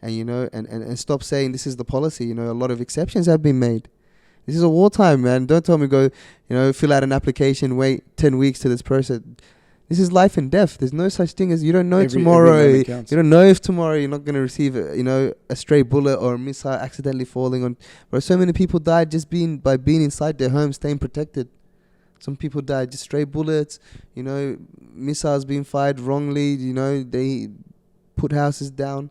and and stop saying this is the policy. A lot of exceptions have been made. This is a wartime, man. Don't tell me go, fill out an application, wait 10 weeks to this process. This is life and death. There's no such thing as you don't know tomorrow. You don't know if tomorrow you're not going to receive a stray bullet or a missile accidentally falling on. Bro, so many people died just by being inside their home, staying protected. Some people died just stray bullets, missiles being fired wrongly, they put houses down.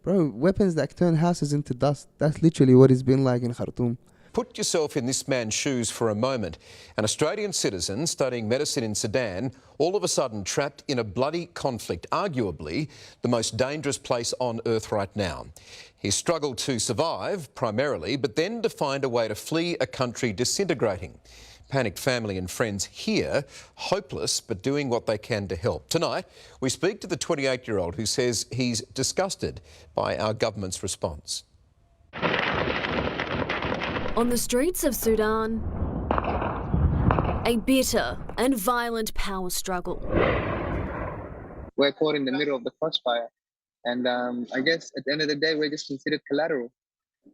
Bro, weapons that turn houses into dust. That's literally what it's been like in Khartoum. Put yourself in this man's shoes for a moment. An Australian citizen studying medicine in Sudan, all of a sudden trapped in a bloody conflict, arguably the most dangerous place on earth right now. He struggled to survive, primarily, but then to find a way to flee a country disintegrating. Panicked family and friends here, hopeless, but doing what they can to help. Tonight, we speak to the 28-year-old who says he's disgusted by our government's response. On the streets of Sudan, a bitter and violent power struggle. We're caught in the middle of the crossfire. And I guess at the end of the day, we're just considered collateral.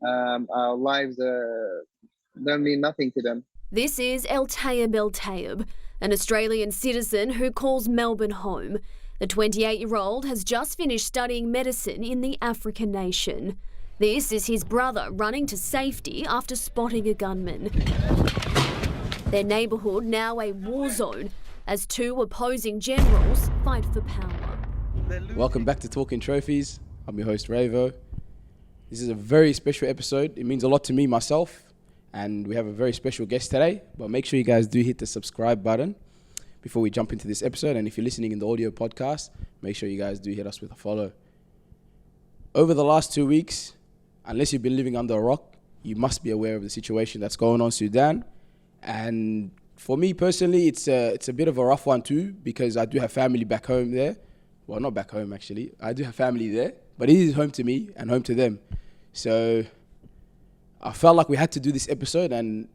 Our lives don't mean nothing to them. This is Eltayeb, an Australian citizen who calls Melbourne home. The 28-year-old has just finished studying medicine in the African nation. This is his brother running to safety after spotting a gunman. Their neighbourhood now a war zone as two opposing generals fight for power. Welcome back to Talking Trophies. I'm your host Rayvo. This is a very special episode. It means a lot to me myself, and we have a very special guest today. But make sure you guys do hit the subscribe button before we jump into this episode. And if you're listening in the audio podcast, make sure you guys do hit us with a follow. Over the last 2 weeks, unless you've been living under a rock, you must be aware of the situation that's going on in Sudan. And for me personally, it's a bit of a rough one too, because I do have family back home there. Well, not back home actually. I do have family there, but it is home to me and home to them. So I felt like we had to do this episode, and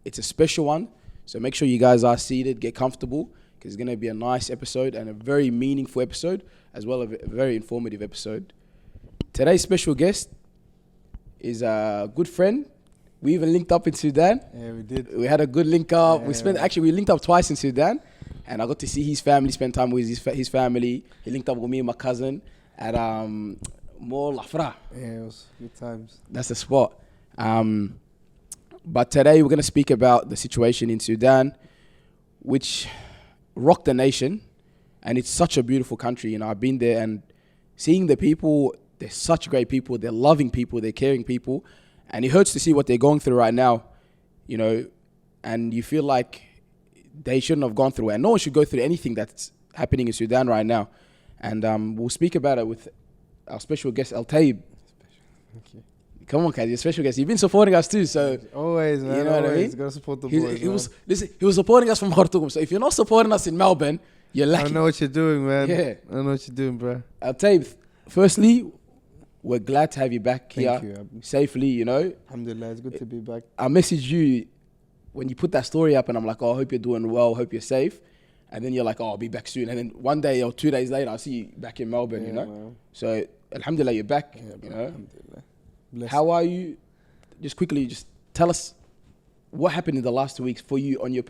it's a special one. So make sure you guys are seated, get comfortable, because it's going to be a nice episode and a very meaningful episode, as well as a very informative episode. Today's special guest is a good friend. We even linked up in Sudan. Yeah, we did. We had a good link up. Yeah. We linked up twice in Sudan, and I got to see his family, spend time with his family. He linked up with me and my cousin at Mall Afra. Yeah, it was good times. That's the spot. But today we're going to speak about the situation in Sudan, which rocked the nation, and it's such a beautiful country. I've been there and seeing the people. They're such great people. They're loving people. They're caring people. And it hurts to see what they're going through right now, and you feel like they shouldn't have gone through it. And no one should go through anything that's happening in Sudan right now. And we'll speak about it with our special guest, Eltayeb. Okay. Come on, guys, you're a special guest. You've been supporting us too, so... Always, man. You know what I mean? Got to support the boys, he was supporting us from Khartoum. So if you're not supporting us in Melbourne, you're lucky. I know what you're doing, man. Yeah. I know what you're doing, bro. Eltayeb, firstly, we're glad to have you back Thank here you. safely, Alhamdulillah, it's good to be back. I messaged you when you put that story up, and I'm like, oh, I hope you're doing well, hope you're safe. And then you're like, oh, I'll be back soon. And then 1 day or 2 days later, I'll see you back in Melbourne, Man. So, alhamdulillah, you're back, Alhamdulillah. Bless. How are you? Just quickly, just tell us what happened in the last 2 weeks for you on your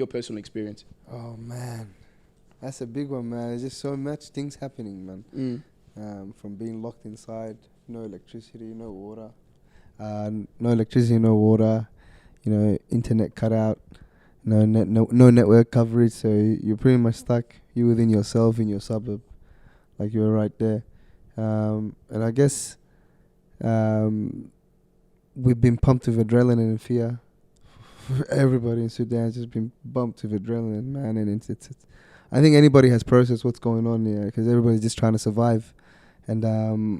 personal experience. Oh, man. That's a big one, man. There's just so much things happening, man. From being locked inside, no electricity, no water. Internet cut out, no network coverage, so you're pretty much stuck. You're within yourself in your suburb, like you were right there. And I guess we've been pumped with adrenaline and fear. Everybody in Sudan has just been bumped with adrenaline, man. And it's I think anybody has processed what's going on here, because everybody's just trying to survive. And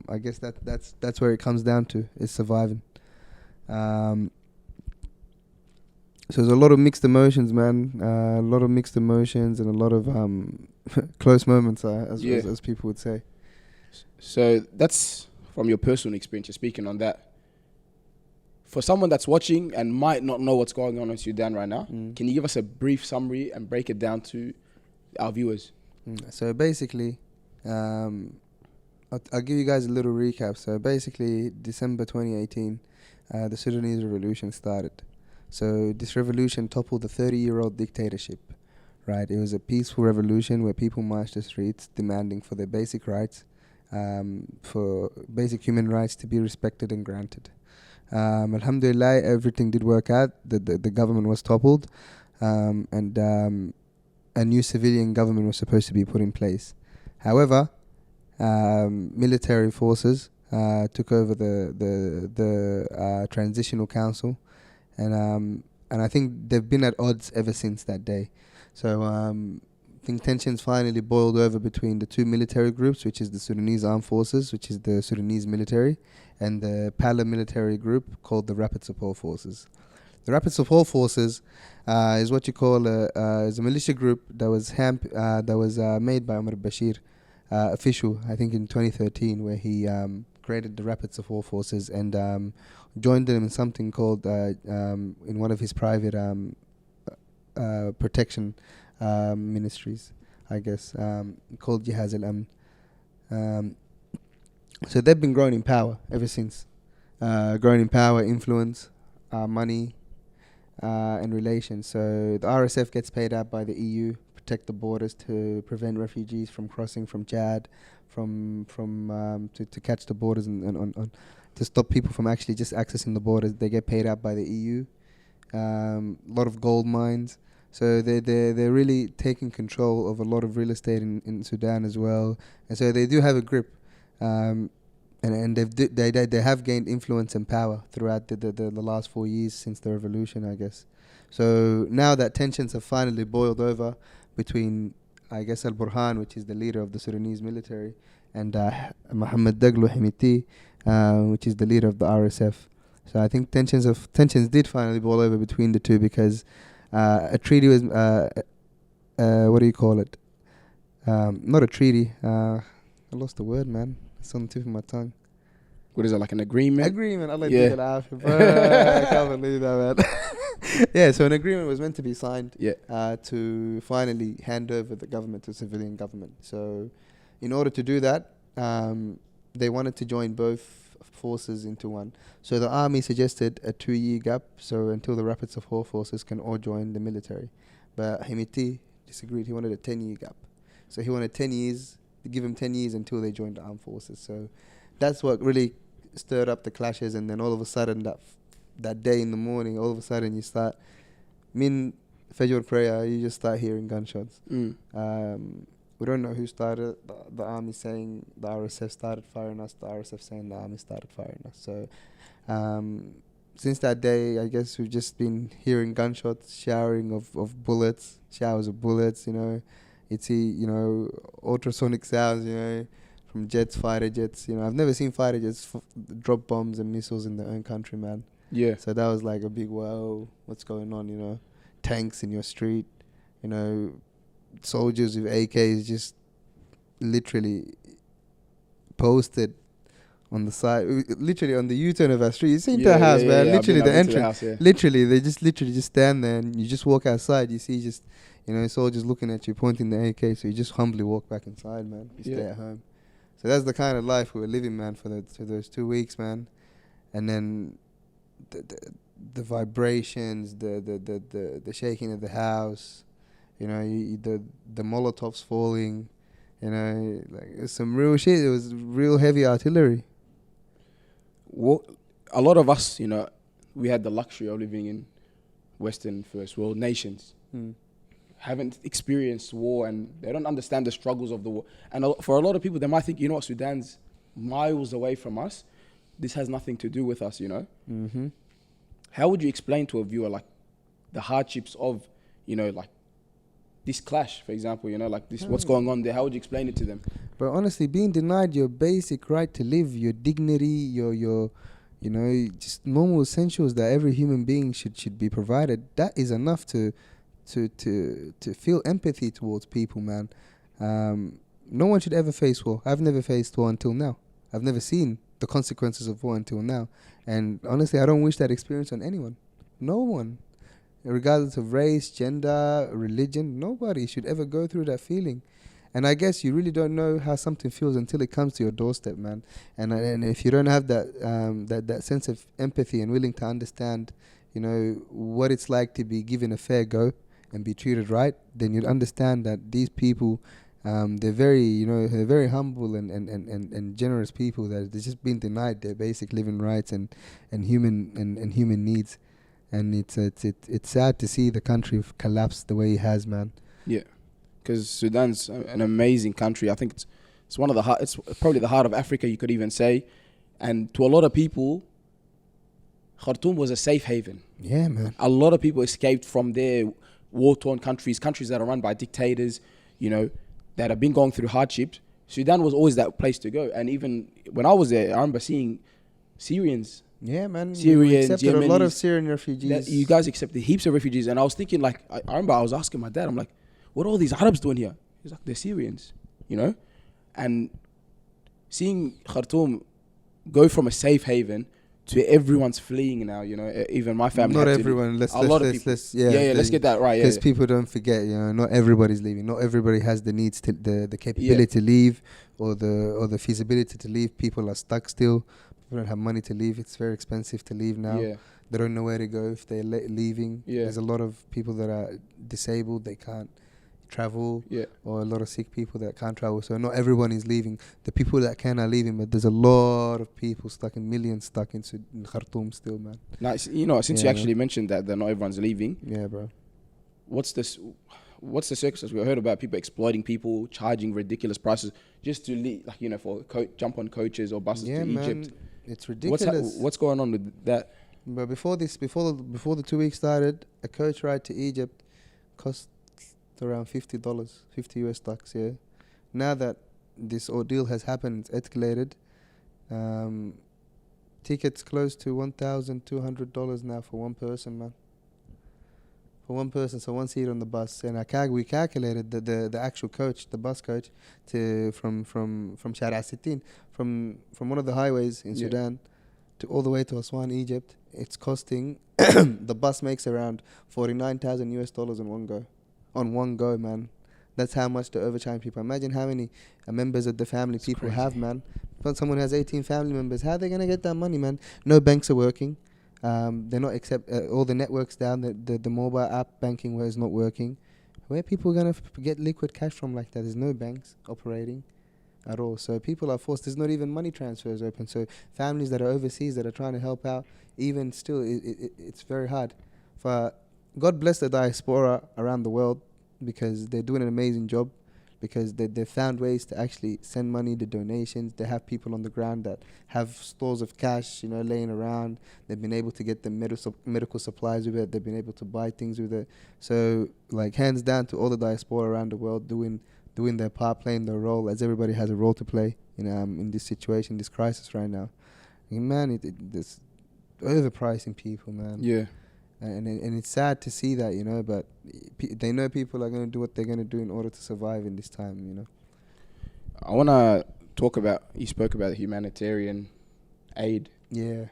I guess that's where it comes down to, is surviving. So there's a lot of mixed emotions, man. A lot of mixed emotions and a lot of close moments, as people would say. So that's from your personal experience. You're speaking on that. For someone that's watching and might not know what's going on in Sudan right now, can you give us a brief summary and break it down to our viewers? So basically, I'll give you guys a little recap. So basically, December 2018, the Sudanese revolution started. So this revolution toppled the 30-year-old dictatorship, right? It was a peaceful revolution where people marched the streets demanding for their basic rights, for basic human rights to be respected and granted. Alhamdulillah, everything did work out. The government was toppled, and a new civilian government was supposed to be put in place. However, military forces took over the transitional council, and I think they've been at odds ever since that day. So I think tensions finally boiled over between the two military groups, which is the Sudanese Armed Forces, which is the Sudanese military, and the paramilitary group called the Rapid Support Forces. The Rapid Support Forces is what you call is a militia group that was made by Omar al-Bashir, official, I think in 2013, where he created the Rapid Support Forces and joined them in something called, in one of his private protection ministries, I guess, called Jihaz al-Amn. So they've been growing in power ever since. Growing in power, influence, money, and relations. So the RSF gets paid out by the EU, protect the borders to prevent refugees from crossing from Chad, to catch the borders and to stop people from actually just accessing the borders. They get paid out by the EU. A lot of gold mines. So they're really taking control of a lot of real estate in Sudan as well. And so they do have a grip. And they have gained influence and power throughout the last 4 years since the revolution, I guess. So now that tensions have finally boiled over between, I guess, al-Burhan, which is the leader of the Sudanese military, and Mohammed Daglo Hemeti, which is the leader of the RSF. So I think tensions did finally boil over between the two because a treaty was, what do you call it? Not a treaty. I lost the word, man. It's on the tip of my tongue. What is it, like an agreement? Agreement. I like Yeah. to get out. I can't believe that, man. Yeah, so an agreement was meant to be signed to finally hand over the government to civilian government. So in order to do that, they wanted to join both forces into one. So the army suggested a 2-year gap, so until the Rapid Support Forces can all join the military. But Hemeti disagreed. He wanted a 10-year gap. So he wanted 10 years, to give him 10 years until they joined the armed forces. So that's what really stirred up the clashes. And then all of a sudden, that day in the morning, all of a sudden you start, Fajr prayer, you just start hearing gunshots. We don't know who started. The army saying the RSF started firing us. The RSF saying the army started firing us. So since that day, I guess we've just been hearing gunshots, showers of bullets, you know. You'd see, you know, ultrasonic sounds, you know, from jets, fighter jets. You know, I've never seen fighter jets drop bombs and missiles in their own country, man. Yeah. So that was like a big, whoa, what's going on, you know? Tanks in your street, you know, soldiers with AKs just literally posted on the side, literally on the U-turn of our street. You see into a house, man. Literally the entrance. Literally, they just stand there and you just walk outside. You see just, you know, soldiers looking at you, pointing the AK. So you just humbly walk back inside, man. You stay at home. So that's the kind of life we were living, man, for those 2 weeks, man. And then the vibrations, the shaking of the house, you know, the Molotovs falling, you know, like it's some real shit. It was real heavy artillery. A lot of us, you know, we had the luxury of living in Western first world nations. Haven't experienced war, and they don't understand the struggles of the war. And for a lot of people, they might think, you know what, Sudan's miles away from us. This has nothing to do with us, you know. How would you explain to a viewer, like, the hardships of, you know, like, this clash, for example, you know, like this, what's going on there? How would you explain it to them? But honestly, being denied your basic right to live, your dignity, your you know, just normal essentials that every human being should be provided, that is enough to feel empathy towards people, man. No one should ever face war. I've never faced war until now. I've never seen the consequences of war until now. And honestly, I don't wish that experience on anyone. No one. Regardless of race, gender, religion, nobody should ever go through that feeling. And I guess you really don't know how something feels until it comes to your doorstep, man. And if you don't have that sense of empathy and willing to understand, you know, what it's like to be given a fair go and be treated right, then you'd understand that these people, they're they're very humble and generous people that they've just been denied their basic living rights and human needs. And it's sad to see the country collapse the way it has, man. Yeah, because Sudan's an amazing country. I think it's one of the it's probably the heart of Africa, you could even say. And to a lot of people, Khartoum was a safe haven. Yeah, man. A lot of people escaped from their war-torn countries that are run by dictators, you know, that have been going through hardships. Sudan was always that place to go. And even when I was there, I remember seeing Syrians. Yeah, man. Syrians, we accepted Yemenis, a lot of Syrian refugees. You guys accepted heaps of refugees. And I was thinking, like, I remember I was asking my dad, I'm like, what are all these Arabs doing here? He's like, they're Syrians, you know? And seeing Khartoum go from a safe haven to everyone's fleeing now, you know, even my family. Not everyone. Let's get that right. Because people don't forget, you know, not everybody's leaving. Not everybody has the needs to the capability to leave or the feasibility to leave. People are stuck still. People don't have money to leave. It's very expensive to leave now. Yeah. They don't know where to go if they're leaving. Yeah. There's a lot of people that are disabled. They can't travel, or a lot of sick people that can't travel. So not everyone is leaving. The people that can are leaving, but there's a lot of people millions stuck in Khartoum still, man. Now, you know, since you actually mentioned that not everyone's leaving. Yeah, bro. What's the circumstance? We heard about people exploiting people, charging ridiculous prices just to leave, like, you know, for jump on coaches or buses to Egypt. It's ridiculous. What's going on with that? But before the 2 weeks started, a coach ride to Egypt cost around $50, $50 US. Now that this ordeal has happened, it's escalated. Tickets close to $1,200 now for one person, man. For one person, so one seat on the bus. And we calculated the actual coach, the bus coach, from Shara Sittin, from one of the highways in Sudan to all the way to Aswan, Egypt. It's costing the bus makes around $49,000 US on one go. On one go, man. That's how much the overcharge people. Imagine how many members of the family people have, man. If someone has 18 family members, how are they going to get that money, man? No banks are working. They're not all the networks down. The mobile app banking is not working. Where are people going to get liquid cash from like that? There's no banks operating at all. So people are forced. There's not even money transfers open. So families that are overseas that are trying to help out, even still, it's very hard. God bless the diaspora around the world because they're doing an amazing job, because they've found ways to actually send money, the donations. They have people on the ground that have stores of cash, you know, laying around. They've been able to get the medical supplies with it. They've been able to buy things with it. So, like, hands down to all the diaspora around the world doing their part, playing their role, as everybody has a role to play in this situation, this crisis right now. And man, it's overpricing people, man. Yeah. And it's sad to see that, you know, but they know people are going to do what they're going to do in order to survive in this time, you know. I want to talk about, you spoke about the humanitarian aid. Yeah.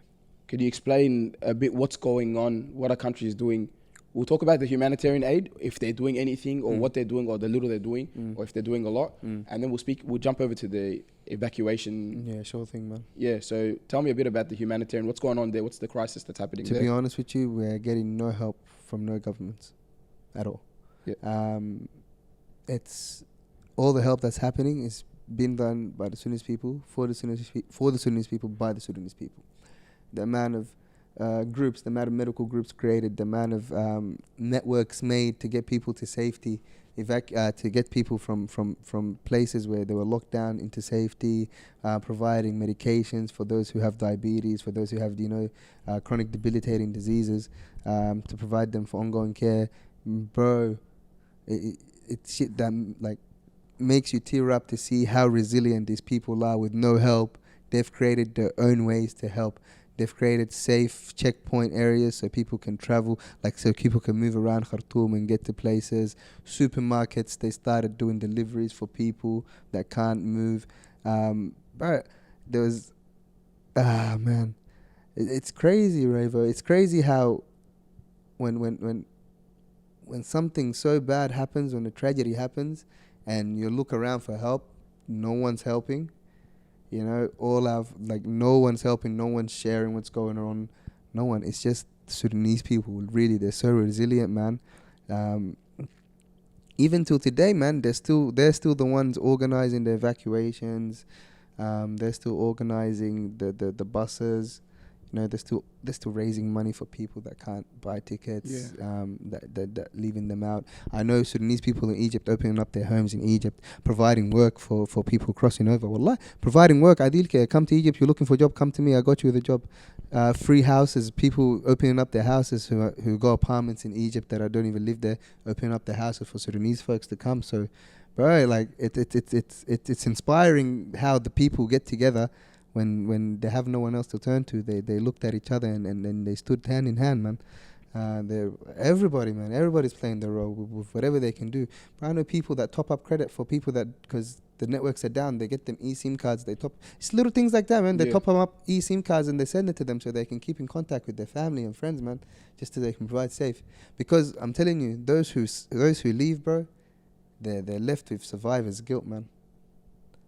Could you explain a bit what's going on, what our country is doing? We'll talk about the humanitarian aid, if they're doing anything or what they're doing or the little they're doing or if they're doing a lot. And then we'll jump over to the evacuation. Yeah, sure thing, man. Yeah, so tell me a bit about the humanitarian. What's going on there? What's the crisis that's happening there? To be honest with you, we're getting no help from no governments at all. Yeah. It's all the help that's happening is being done by the Sudanese people, for the Sudanese people, by the Sudanese people. The amount of groups, the amount of medical groups created, the amount of networks made to get people to safety, to get people from places where they were locked down into safety, providing medications for those who have diabetes, for those who have, chronic debilitating diseases, to provide them for ongoing care. Bro, it's shit that like makes you tear up to see how resilient these people are with no help. They've created their own ways to help. They've created safe checkpoint areas so people can travel, so people can move around Khartoum and get to places. Supermarkets, they started doing deliveries for people that can't move. But there was, man, it's crazy, Rayvo. It's crazy how when something so bad happens, when a tragedy happens, and you look around for help, no one's helping. You know, no one's helping, no one's sharing what's going on. No one. It's just Sudanese people. Really, they're so resilient, man. Even till today, man, they're still the ones organizing the evacuations. They're still organizing the buses. You know, they're still raising money for people that can't buy tickets. That leaving them out. I know Sudanese people in Egypt opening up their homes in Egypt, providing work for people crossing over. Wallah, providing work. Adil, come to Egypt. You're looking for a job. Come to me. I got you the job. Free houses. People opening up their houses who got apartments in Egypt that I don't even live there. Opening up their houses for Sudanese folks to come. So, bro, like it's inspiring how the people get together. When they have no one else to turn to, they looked at each other and they stood hand in hand, man. Everybody's playing their role with whatever they can do. But I know people that top up credit for people that, because the networks are down, they get them eSIM cards. It's little things like that, man. They top them up eSIM cards and they send it to them so they can keep in contact with their family and friends, man, just so they can provide safe. Because I'm telling you, those who leave, bro, they're left with survivor's guilt, man.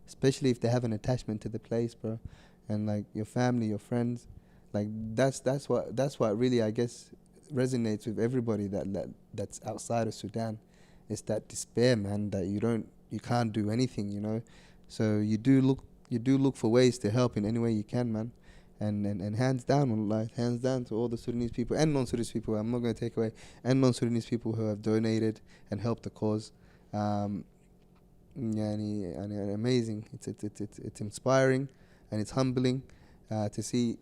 Especially if they have an attachment to the place, bro, and like your family, your friends, like that's what really, I guess, resonates with everybody that's outside of Sudan. It's that despair, man, that you can't do anything, you know. So you do look for ways to help in any way you can, man. And hands down, hands down to all the Sudanese people and non-Sudanese people. I'm not going to take away, and non-Sudanese people who have donated and helped the cause. And amazing. It's inspiring and it's humbling to see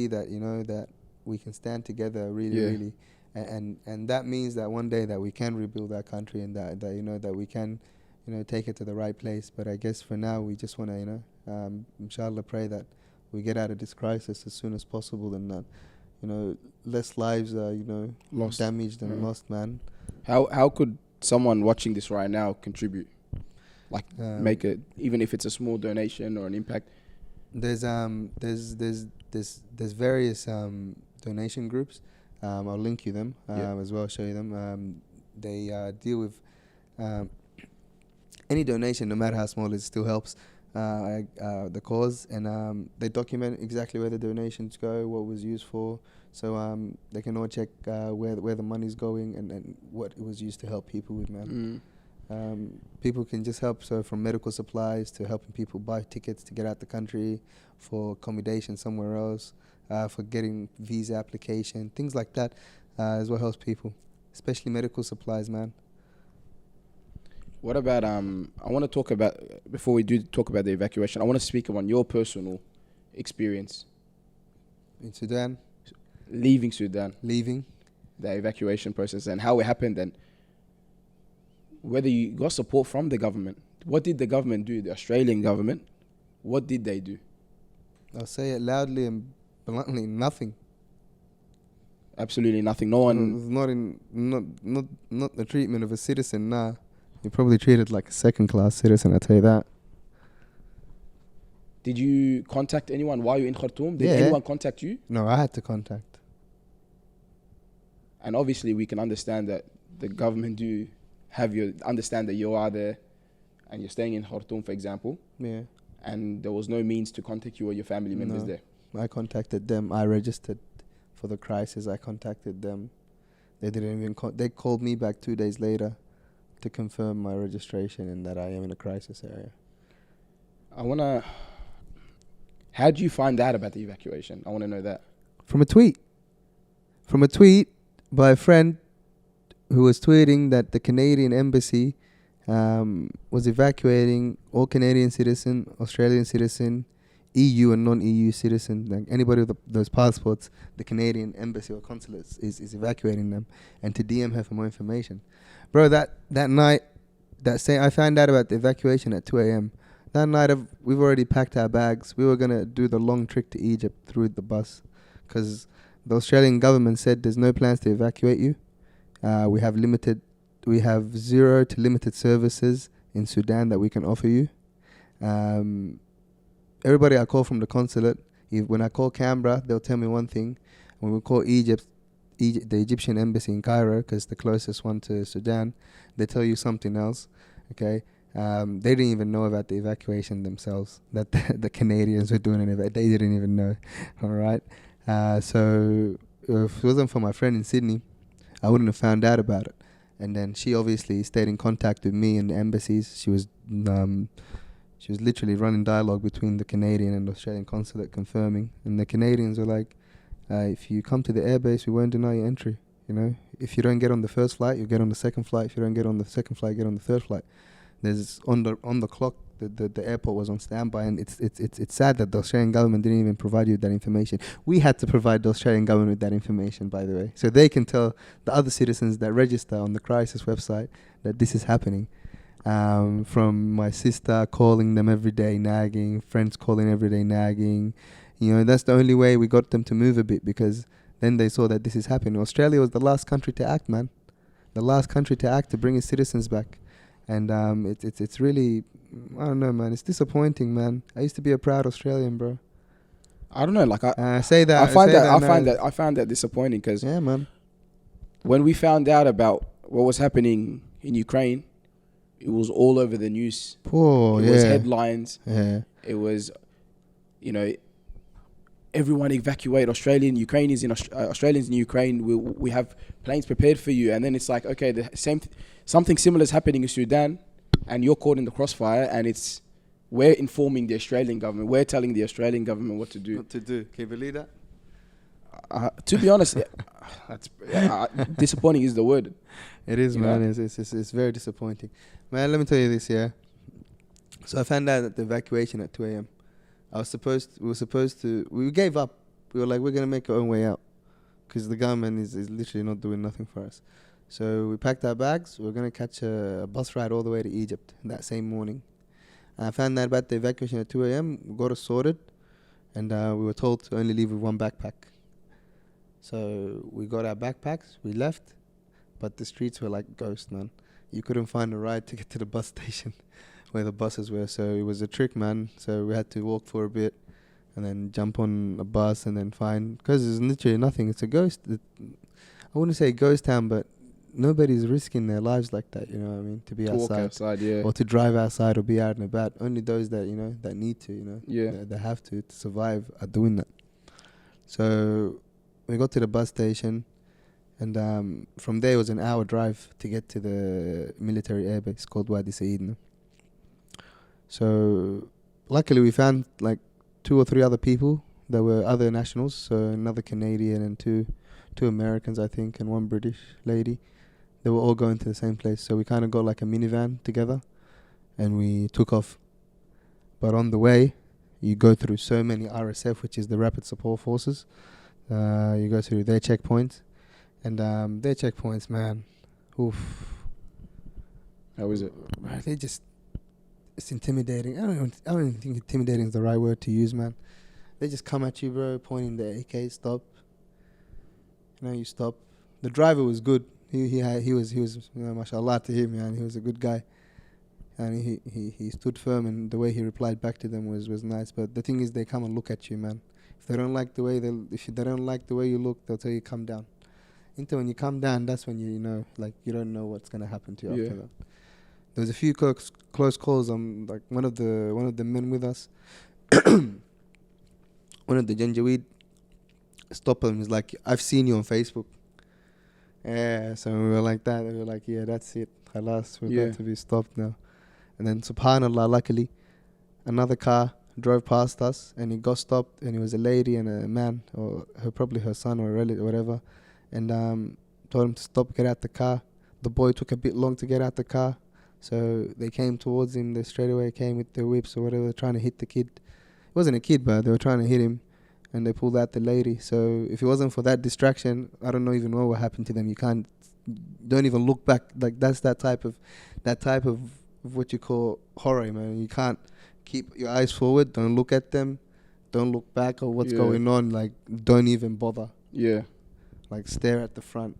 that, you know, that we can stand together really, and that means that one day that we can rebuild our country and that you know that we can, you know, take it to the right place. But I guess for now we just want to, you know, inshallah, pray that we get out of this crisis as soon as possible and that, you know, less lives are, you know, lost, damaged and lost, man. How could someone watching this right now contribute? Like make it, even if it's a small donation or an impact. There's various donation groups. I'll link you them as well. Show you them. They deal with any donation, no matter how small it still helps the cause, and they document exactly where the donations go, what was used for, so they can all check where the money's going and what it was used to help people with, man. People can just help, so from medical supplies to helping people buy tickets to get out the country, for accommodation somewhere else, for getting visa application, things like that is what helps people, especially medical supplies, man. What about I want to talk about, before we do talk about the evacuation, I want to speak on your personal experience in Sudan, leaving the evacuation process and how it happened, and whether you got support from the government. What did the government do? The Australian government, what did they do? I'll say it loudly and bluntly, nothing. Absolutely nothing. No one. Not the treatment of a citizen. Nah, you're probably treated like a second-class citizen. I tell you that. Did you contact anyone while you're in Khartoum? Did anyone contact you? No, I had to contact. And obviously, we can understand that the government do understand that you are there and you're staying in Khartoum, for example. Yeah. And there was no means to contact you or your family members there. I contacted them. I registered for the crisis. I contacted them. They didn't even they called me back 2 days later to confirm my registration and that I am in a crisis area. How did you find out about the evacuation? I want to know that. From a tweet by a friend who was tweeting that the Canadian embassy was evacuating all Canadian citizen, Australian citizen, EU and non-EU citizen, like anybody with those passports, the Canadian embassy or consulate is evacuating them, and to DM her for more information. Bro, that night, I found out about the evacuation at 2 a.m. That night, we've already packed our bags. We were going to do the long trek to Egypt through the bus because the Australian government said there's no plans to evacuate you. We have 0 to limited services in Sudan that we can offer you. Everybody I call from the consulate, when I call Canberra, they'll tell me one thing. When we call Egypt, the Egyptian embassy in Cairo, because the closest one to Sudan, they tell you something else. Okay, They didn't even know about the evacuation themselves, that the Canadians were doing it. They didn't even know. All right. So if it wasn't for my friend in Sydney, I wouldn't have found out about it. And then she obviously stayed in contact with me and the embassies. She was literally running dialogue between the Canadian and the Australian consulate, confirming. And the Canadians were like, if you come to the airbase, we won't deny you entry. You know, if you don't get on the first flight, you get on the second flight. If you don't get on the second flight, get on the third flight. There's on the clock. The airport was on standby, and it's sad that the Australian government didn't even provide you with that information. We had to provide the Australian government with that information, by the way, so they can tell the other citizens that register on the crisis website that this is happening. From my sister calling them every day, nagging, friends calling every day, nagging. You know, that's the only way we got them to move a bit, because then they saw that this is happening. Australia was the last country to act, man. The last country to act to bring its citizens back. And it's really, I don't know, man. It's disappointing, man. I used to be a proud Australian, bro. I don't know, like I found that disappointing, because yeah, man. When we found out about what was happening in Ukraine, it was all over the news. It was headlines. Yeah. It was, you know, everyone evacuate. Australians in Ukraine. We have planes prepared for you. And then it's like, okay, something similar is happening in Sudan, and you're caught in the crossfire. And we're informing the Australian government. We're telling the Australian government what to do. Can you believe that? To be honest, disappointing is the word. It is, man. It's very disappointing, man. Let me tell you this, yeah. So I found out that the evacuation at 2 a.m. We gave up. We were like, we're gonna make our own way out, because the government is literally not doing nothing for us. So we packed our bags. We were gonna catch a bus ride all the way to Egypt that same morning. And I found out about the evacuation at 2 a.m. We got it sorted, and we were told to only leave with one backpack. So we got our backpacks. We left, but the streets were like ghosts, man. You couldn't find a ride to get to the bus station where the buses were. So it was a trick, man. So we had to walk for a bit and then jump on a bus and then find, because there's literally nothing. It's a ghost. I wouldn't say ghost town, but nobody's risking their lives like that, you know what I mean? To be walk outside, yeah. Or to drive outside or be out and about. Only those that, you know, that need to, you know, yeah. they have to survive are doing that. So we got to the bus station, and from there it was an hour drive to get to the military airbase called Wadi Saidna. So luckily we found like 2 or 3 other people that were other nationals, so another Canadian and two Americans, I think, and 1 British lady. They were all going to the same place, so we kind of got like a minivan together and we took off. But on the way, you go through so many RSF, which is the Rapid Support Forces. You go through their checkpoints, and their checkpoints, man, oof. How is it? It's intimidating. I don't even think intimidating is the right word to use, man. They just come at you, bro, pointing the AK, stop. You know, you stop. The driver was good. He was, you know, mashallah to him, man. He was a good guy. And he stood firm, and the way he replied back to them was nice. But the thing is, they come and look at you, man. If they don't like the way you look, they'll tell you come down. Until when you come down, that's when you know, like, you don't know what's gonna happen to you after that. There was a few close calls. Like one of the men with us, one of the Janjaweed, stopped him. He's like, "I've seen you on Facebook." Yeah, so we were like that. We were like, "Yeah, that's it. Halas, we're going to be stopped now." And then, subhanallah, luckily, another car drove past us, and he got stopped, and it was a lady and a man, or probably her son or a relative or whatever, and told him to stop, get out the car. The boy took a bit long to get out the car, so they came towards him. They straight away came with their whips or whatever, trying to hit the kid. It wasn't a kid, but they were trying to hit him, and they pulled out the lady. So if it wasn't for that distraction, I don't know even what would happen to them. Don't even look back. Like, that's that type of what you call horror, man. You can't keep your eyes forward. Don't look at them. Don't look back or what's going on. Like, don't even bother. Yeah. Like, stare at the front.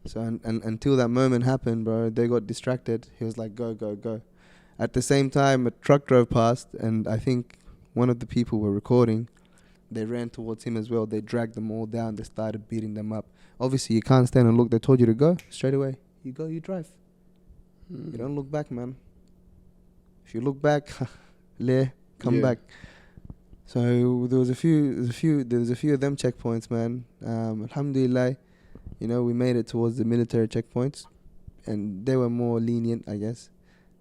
So and until that moment happened, bro, they got distracted. He was like, go, go, go. At the same time, a truck drove past, and I think one of the people were recording. They ran towards him as well. They dragged them all down. They started beating them up. Obviously, you can't stand and look. They told you to go straight away. You go, you drive. You don't look back, man. If you look back, come Yeah. back. So there was a few of them checkpoints, man. Alhamdulillah, you know, we made it towards the military checkpoints, and they were more lenient, I guess.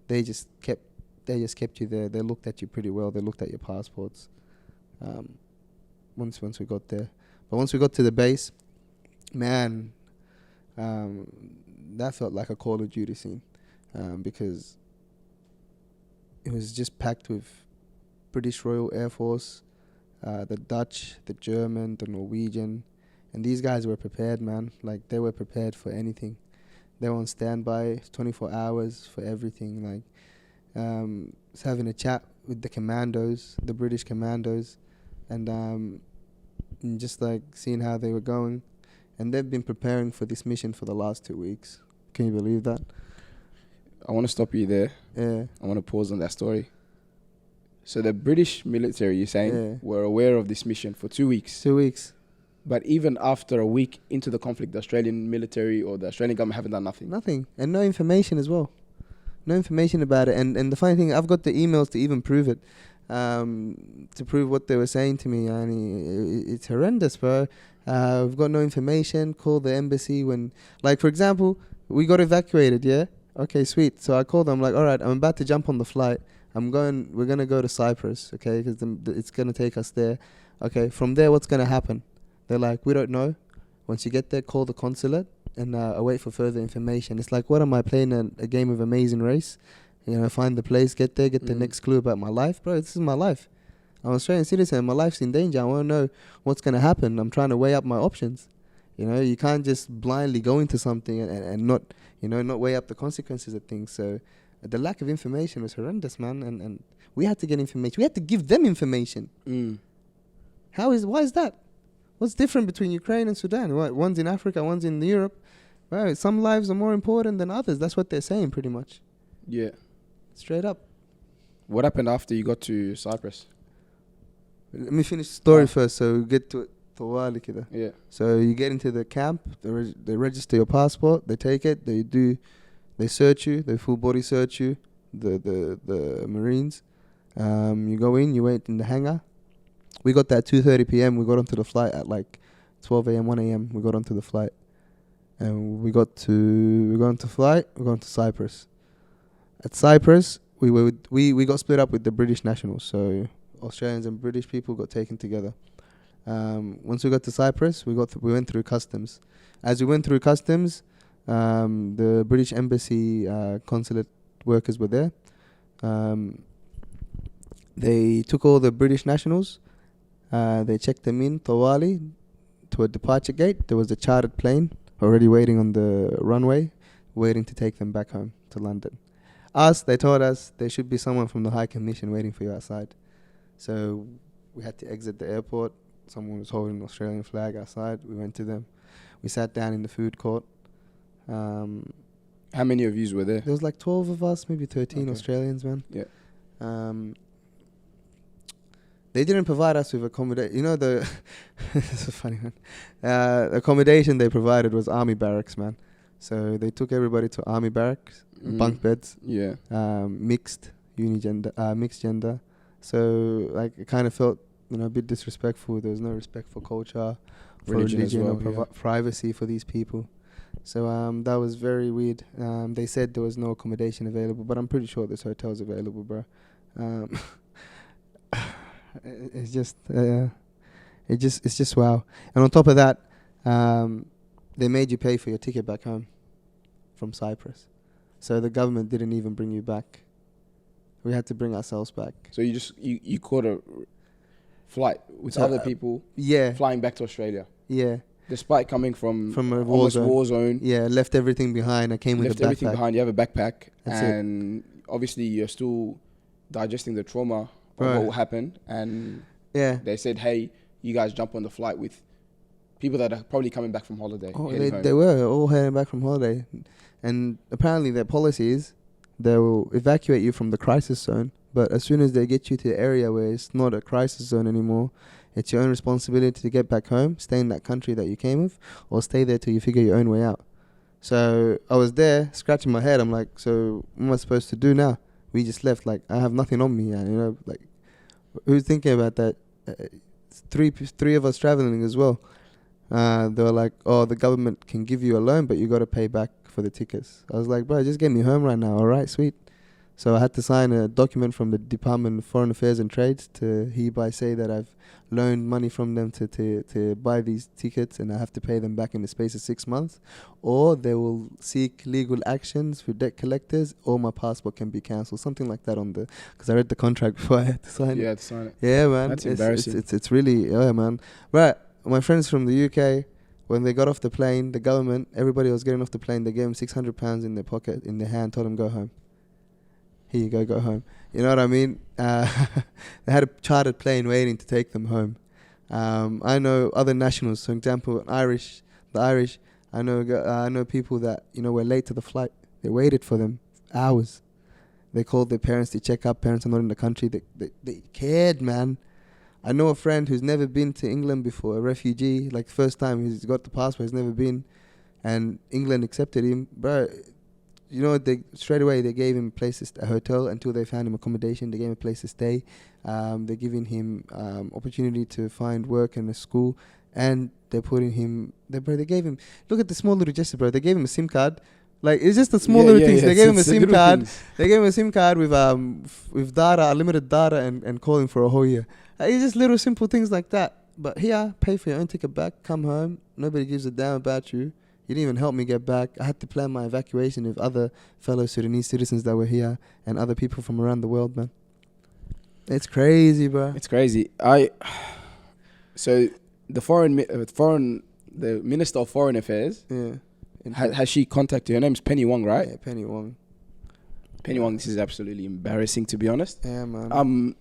They just kept you there. They looked at you pretty well. They looked at your passports. Once we got there, but once we got to the base, man, that felt like a Call of Duty scene, because it was just packed with British Royal Air Force, the Dutch, the German, the Norwegian, and these guys were prepared, man. Like, they were prepared for anything. They were on standby 24 hours for everything. Like, was having a chat with the commandos, the British commandos, and just like seeing how they were going. And they've been preparing for this mission for the last 2 weeks. Can you believe that? I want to stop you there. Yeah. I want to pause on that story. So the British military, you're saying, Yeah. were aware of this mission for 2 weeks. 2 weeks. But even after a week into the conflict, the Australian military or the Australian government haven't done nothing. Nothing. And no information as well. No information about it. And the funny thing, I've got the emails to even prove it. To prove what they were saying to me. And it's horrendous, bro. We've got no information. Call the embassy when... Like, for example, we got evacuated, yeah? Okay, sweet. So I called them, like, all right, I'm about to jump on the flight. We're going to go to Cyprus, okay? Because it's going to take us there. Okay, from there, what's going to happen? They're like, we don't know. Once you get there, call the consulate and await for further information. It's like, what am I playing a game of Amazing Race? You know, find the place, get there, get the next clue about my life. Bro, this is my life. I'm an Australian citizen. My life's in danger. I want to know what's going to happen. I'm trying to weigh up my options. You know, you can't just blindly go into something and not, you know, not weigh up the consequences of things. So the lack of information was horrendous, man. And we had to get information. We had to give them information. Why is that? What's different between Ukraine and Sudan? One's in Africa, one's in Europe. Well, some lives are more important than others. That's what they're saying, pretty much. Yeah. Straight up. What happened after you got to Cyprus? Let me finish the story first, so we get to it. Yeah. So you get into the camp. They register your passport. They take it. They search you. They full body search you. The Marines. You go in. You wait in the hangar. We got there at 2:30 p.m. We got onto the flight at like 12 a.m., 1 a.m. We got onto the flight, and we got to Cyprus. At Cyprus, we got split up with the British nationals. So Australians and British people got taken together. Once we got to Cyprus, we went through customs. As we went through customs, the British embassy consulate workers were there. They took all the British nationals. They checked them in Tawali to a departure gate. There was a chartered plane already waiting on the runway, waiting to take them back home to London. They told us there should be someone from the High Commission waiting for you outside. So we had to exit the airport. Someone was holding an Australian flag outside. We went to them. We sat down in the food court. How many of you were there? There was like 12 of us, maybe 13 Okay. Australians, man. Yeah. They didn't provide us with accommodation. You know, it's a funny one. Accommodation they provided was army barracks, man. So they took everybody to army barracks, bunk beds, Yeah. mixed gender. So like it kind of felt, you know, a bit disrespectful. There was no respect for culture, for Religion as well, or privacy for these people. So that was very weird. They said there was no accommodation available, but I'm pretty sure there's hotels available, bro. It's just wow. And on top of that, they made you pay for your ticket back home from Cyprus. So the government didn't even bring you back. We had to bring ourselves back. So you caught a flight with other people Yeah, flying back to Australia, yeah. despite coming from A almost war zone. Yeah, left everything behind. I came with Left a backpack. everything behind. You have a backpack, That's it. and obviously you're still digesting the trauma of Right. what happened. And Yeah. they said, "Hey, you guys jump on the flight with people that are probably coming back from holiday." Oh, heading home." they were all heading back from holiday. And apparently their policy is they will evacuate you from the crisis zone, but as soon as they get you to the area where it's not a crisis zone anymore, it's your own responsibility to get back home, stay in that country that you came with, or stay there till you figure your own way out. So I was there scratching my head. I'm like, so what am I supposed to do now? We just left. Like, I have nothing on me, and, you know, like, who's thinking about that? Three of us traveling as well. They were like, oh, the government can give you a loan, but you got to pay back for the tickets. I was like, bro, just get me home right now. All right, sweet. So I had to sign a document from the Department of Foreign Affairs and Trades to hereby say that I've loaned money from them to buy these tickets, and I have to pay them back in the space of 6 months, or they will seek legal actions for debt collectors, or my passport can be cancelled. Something like that because I read the contract before I had to sign it. You had to sign it. Yeah, man. That's embarrassing. It's really, yeah, man. Right. My friends from the UK, when they got off the plane, the government, everybody was getting off the plane, they gave them £600 in their pocket, in their hand, told them go home. Here you go home. You know what I mean? They had a chartered plane waiting to take them home. I know other nationals, for example, the Irish. I know people that, you know, were late to the flight. They waited for them hours. They called their parents to check up. Parents are not in the country. They cared, man. I know a friend who's never been to England before, a refugee, like first time he's got the passport, he's never been, and England accepted him. Bro, you know, straight away they gave him a hotel until they found him accommodation. They gave him a place to stay. They're giving him opportunity to find work and a school, and they're putting him. They gave him. Look at the small little gesture, bro. They gave him a SIM card. Like, it's just the small little things. They gave him a SIM card. They gave him a SIM card with data, unlimited data, and calling for a whole year. It's just little simple things like that. But here, pay for your own ticket back, come home. Nobody gives a damn about you. You didn't even help me get back. I had to plan my evacuation with other fellow Sudanese citizens that were here and other people from around the world, man. It's crazy, bro. It's crazy. So the Minister of Foreign Affairs. Yeah. Has she contacted? Her name's Penny Wong, right? Yeah, Penny Wong. Penny Wong. This is absolutely embarrassing, to be honest. Yeah, man.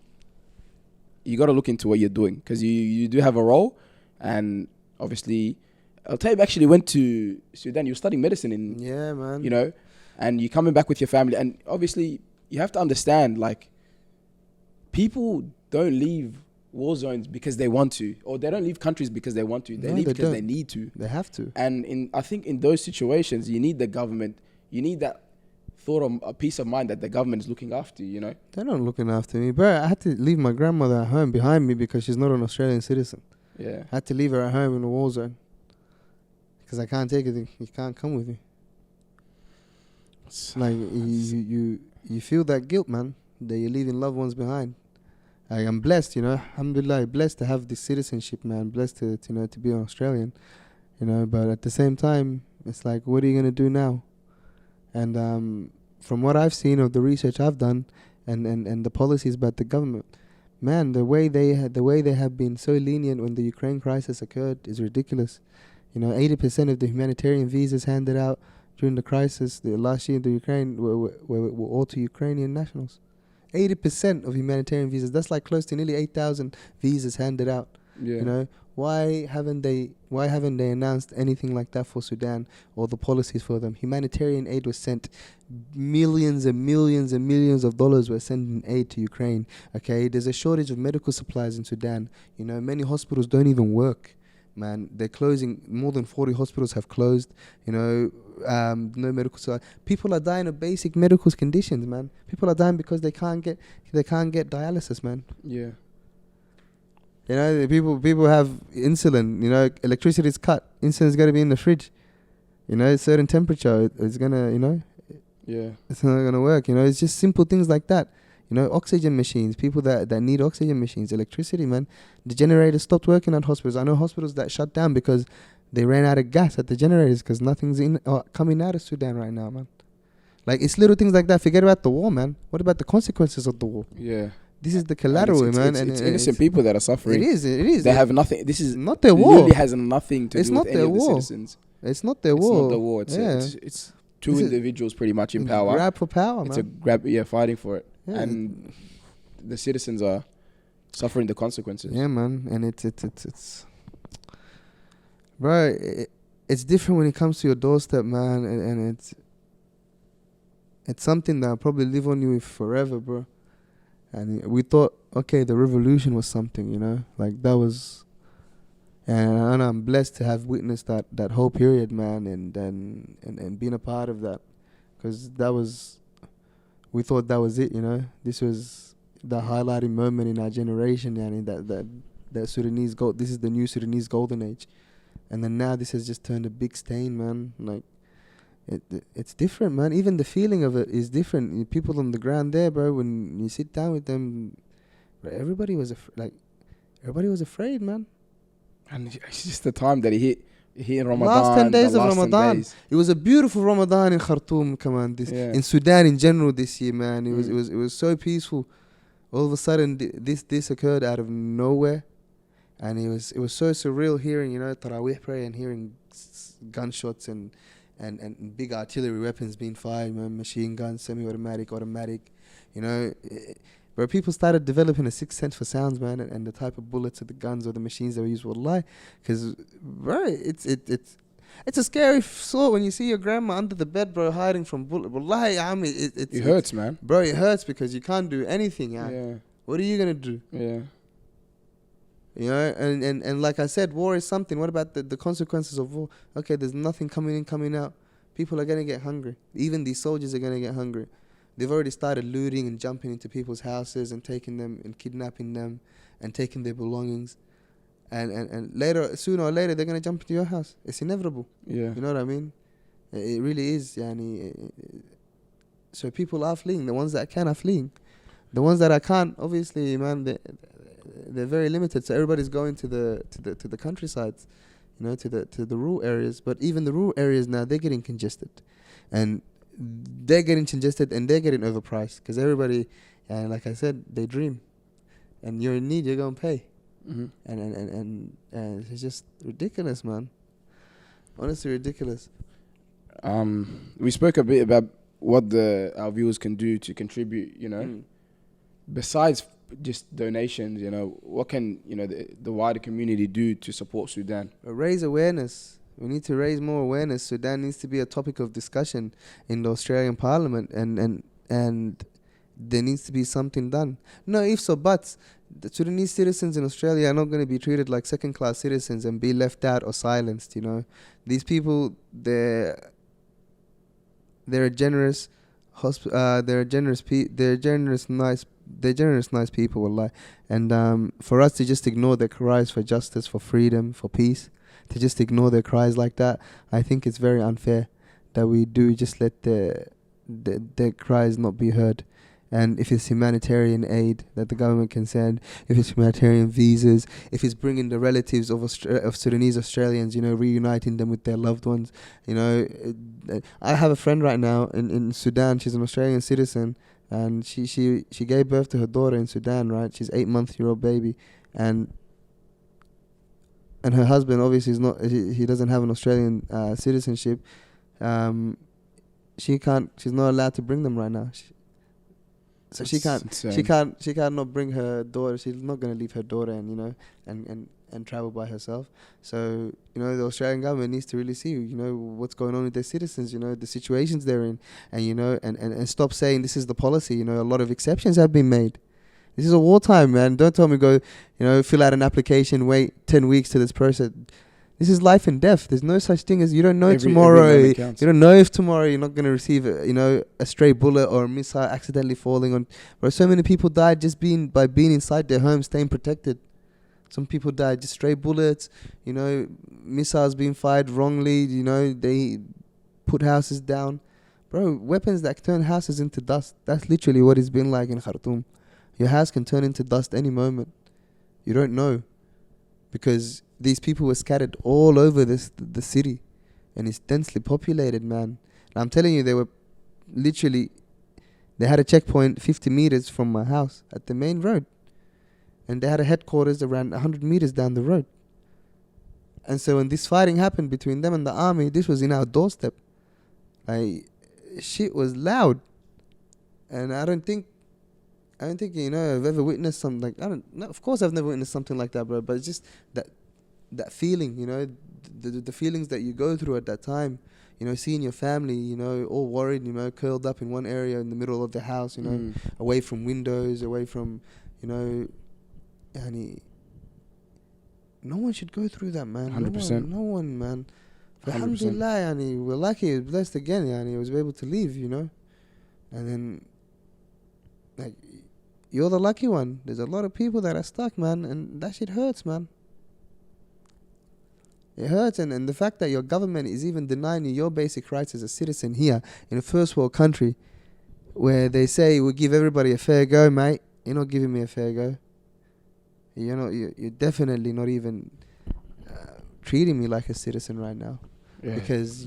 You got to look into what you're doing, because you do have a role, and obviously, Eltayeb actually went to Sudan. You were studying medicine Yeah, man. you know, and you're coming back with your family, and obviously you have to understand, like, people don't leave war zones because they want to, or they don't leave countries because they want to. They leave because they need to. They have to. And I think in those situations, you need the government. You need that thought of a peace of mind that the government is looking after you, you know? They're not looking after me. Bro, I had to leave my grandmother at home behind me because she's not an Australian citizen. Yeah. I had to leave her at home in a war zone. Because I can't take it. You can't come with me. Like, you feel that guilt, man, that you're leaving loved ones behind. I'm blessed, you know, alhamdulillah, blessed to have this citizenship, man, blessed to be an Australian, you know, but at the same time, it's like, what are you going to do now? And from what I've seen of the research I've done and the policies about the government, man, the way they have been so lenient when the Ukraine crisis occurred is ridiculous. You know, 80% of the humanitarian visas handed out during the crisis, the last year in the Ukraine, were all to Ukrainian nationals. 80% of humanitarian visas. That's like close to nearly 8,000 visas handed out. Yeah. You know, why haven't they announced anything like that for Sudan, or the policies for them? Humanitarian aid was sent. Millions and millions and millions of dollars were sent in aid to Ukraine. Okay, there's a shortage of medical supplies in Sudan. You know, many hospitals don't even work. Man, they're closing. More than 40 hospitals have closed. You know, no medical supply. People are dying of basic medical conditions, man. People are dying because they can't get dialysis, man. Yeah. You know, the people have insulin. You know, electricity is cut. Insulin's got to be in the fridge. You know, a certain temperature, it's gonna, you know, Yeah. it's not gonna work. You know, it's just simple things like that. You know, oxygen machines, people that need oxygen machines, electricity, man. The generators stopped working at hospitals. I know hospitals that shut down because they ran out of gas at the generators because nothing's coming out of Sudan right now, man. Like, it's little things like that. Forget about the war, man. What about the consequences of the war? Yeah. This is the collateral, man. It's innocent people that are suffering. It is. They have nothing. This is not their war. Literally has nothing to It's do not with any their of the war. citizens. It's not their war. It's not the war. Yeah. It's two individuals pretty much in power. Grab for power, It's man. a grab, fighting for it. Yeah. And the citizens are suffering the consequences. Yeah, man. And it's bro, it's different when it comes to your doorstep, man. And it's something that I'll probably live on you with forever, bro. And we thought, okay, the revolution was something, you know, like that was, and I'm blessed to have witnessed that whole period, man, and being a part of that, because that was we thought that was it, you know. This was the highlighting moment in our generation, yani, that Sudanese gold. This is the new Sudanese golden age, and then now this has just turned a big stain, man. Like, it's different, man. Even the feeling of it is different. People on the ground there, bro. When you sit down with them, bro, everybody was afraid, man. And it's just the time that he hit in Ramadan. Last 10 days the of last 10 Ramadan. days. It was a beautiful Ramadan in Khartoum, come on. In Sudan in general this year, man. It was so peaceful. All of a sudden, this occurred out of nowhere, and it was so surreal hearing, you know, Taraweeh prayer and hearing gunshots and big artillery weapons being fired, man, machine guns, semi-automatic, automatic, you know. Where people started developing a sixth sense for sounds, man, and the type of bullets or the guns or the machines that we use, wallahi. Because, bro, it's a scary thought when you see your grandma under the bed, bro, hiding from bullets. Wallahi, I mean, it hurts, man. Bro, it hurts because you can't do anything, yeah. What are you going to do? Yeah. You know, and like I said, war is something. What about the consequences of war? Okay, there's nothing coming in, coming out. People are going to get hungry. Even these soldiers are going to get hungry. They've already started looting and jumping into people's houses and taking them and kidnapping them and taking their belongings. And later, sooner or later, they're going to jump into your house. It's inevitable. Yeah. You know what I mean? It really is. Yani, so people are fleeing. The ones that can are fleeing. The ones that I can't, obviously, man, they're very limited. So everybody's going to the countrysides, you know, to the rural areas. But even the rural areas now, they're getting congested. And they're getting congested and they're getting overpriced because everybody, like I said, they dream, and you're in need, you're gonna pay, and it's just ridiculous, man. Honestly, ridiculous. We spoke a bit about what our viewers can do to contribute. You know, besides just donations, you know, what can the wider community do to support Sudan? Raise awareness. We need to raise more awareness. Sudan needs to be a topic of discussion in the Australian Parliament, and there needs to be something done. No ifs or buts. The Sudanese citizens in Australia are not going to be treated like second-class citizens and be left out or silenced. You know, these people, they're generous, nice people, wallahi. And for us to just ignore their cries for justice, for freedom, for peace, to just ignore their cries like that, I think it's very unfair that we do just let their cries not be heard. And if it's humanitarian aid that the government can send, if it's humanitarian visas, if it's bringing the relatives of Sudanese Australians, you know, reuniting them with their loved ones, you know. I have a friend right now in Sudan. She's an Australian citizen, and she gave birth to her daughter in Sudan, right? She's 8-month-old baby, and her husband obviously is not. He doesn't have an Australian citizenship. She's not allowed to bring them right now. So she can't not bring her daughter. She's not going to leave her daughter and travel by herself. So, you know, the Australian government needs to really see, you know, what's going on with their citizens, you know, the situations they're in, and, you know, and stop saying this is the policy. You know, a lot of exceptions have been made. This is a wartime, man. Don't tell me go, you know, fill out an application, wait 10 weeks to this person. This is life and death. There's no such thing as you don't know tomorrow. You don't know if tomorrow you're not going to receive, a stray bullet or a missile accidentally falling on. Bro, so many people died just by being inside their home, staying protected. Some people died just stray bullets, you know, missiles being fired wrongly. You know, they put houses down. Bro, weapons that turn houses into dust. That's literally what it's been like in Khartoum. Your house can turn into dust any moment. You don't know. Because these people were scattered all over the city. And it's densely populated, man. And I'm telling you, they had a checkpoint 50 meters from my house at the main road. And they had a headquarters around 100 meters down the road. And so when this fighting happened between them and the army, this was in our doorstep. Like, shit was loud. And I don't think, you know, I've ever witnessed something like, of course I've never witnessed something like that, bro. But it's just that feeling, you know, the feelings that you go through at that time, you know, seeing your family, you know, all worried, you know, curled up in one area in the middle of the house, you know, away from windows, away from, you know, and no one should go through that, man. 100%. No one, man. Alhamdulillah, we're lucky, blessed again, he was able to leave, you know. And then like, you're the lucky one. There's a lot of people that are stuck, man, and that shit hurts, man. It hurts, and the fact that your government is even denying you your basic rights as a citizen here in a first world country, where they say we'll give everybody a fair go, mate. You're not giving me a fair go. You're definitely not even treating me like a citizen right now, because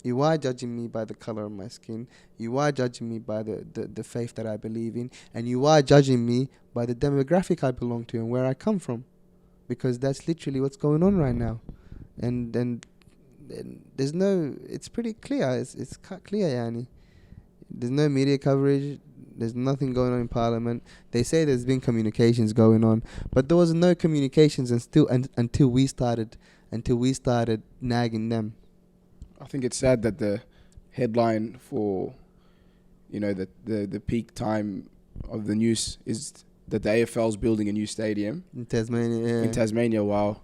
you are judging me by the color of my skin. You are judging me by the faith that I believe in, and you are judging me by the demographic I belong to and where I come from, because that's literally what's going on right now. And there's no, it's pretty clear. It's cut clear, yani. There's no media coverage. There's nothing going on in Parliament. They say there's been communications going on, but there was no communications until we started nagging them. I think it's sad that the headline for, the peak time of the news is that the AFL's building a new stadium In Tasmania, in Tasmania, while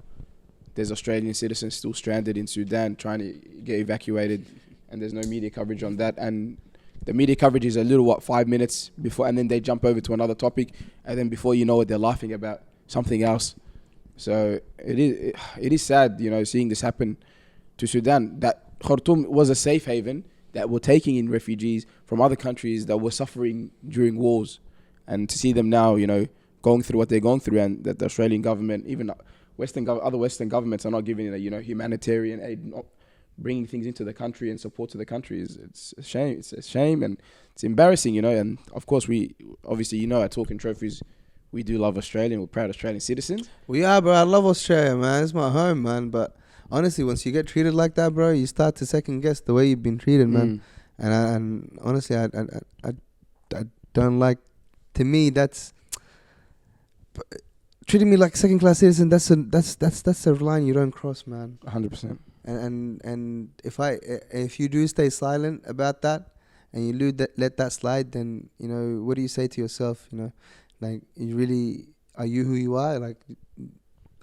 there's Australian citizens still stranded in Sudan trying to get evacuated, and there's no media coverage on that. And the media coverage is a little, 5 minutes before, and then they jump over to another topic, and then before you know it, they're laughing about something else. So it is sad, seeing this happen to Sudan. That Khartoum was a safe haven that were taking in refugees from other countries that were suffering during wars, and to see them now, going through what they're going through, and that the Australian government, even other Western governments, are not giving it humanitarian aid, not bringing things into the country and support to the country, it's a shame. It's a shame, and it's embarrassing, And of course, we obviously, at Talking Trophies, we do love Australia. We're proud Australian citizens. We are, bro. I love Australia, man. It's my home, man. But honestly, once you get treated like that, bro, you start to second guess the way you've been treated, man. And honestly, I don't like. To me, that's treating me like second class citizen. That's a line you don't cross, man. 100%. And if you do stay silent about that, and you let that slide, then what do you say to yourself? Like, are you who you are? Like,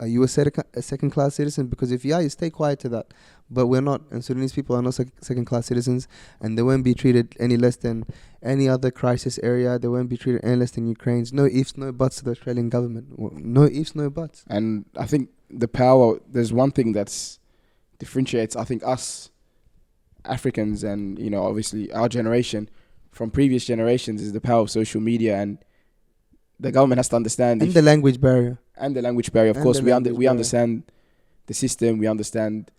are you a second class citizen? Because if you are, you stay quiet to that. But we're not, and Sudanese people are not second class citizens, and they won't be treated any less than any other crisis area. They won't be treated any less than Ukraine's. No ifs, no buts to the Australian government. No ifs, no buts. And I think there's one thing that's differentiates, I think, us Africans and, obviously our generation from previous generations is the power of social media, and the government has to understand. And the language barrier. Of course, we understand the system, we understand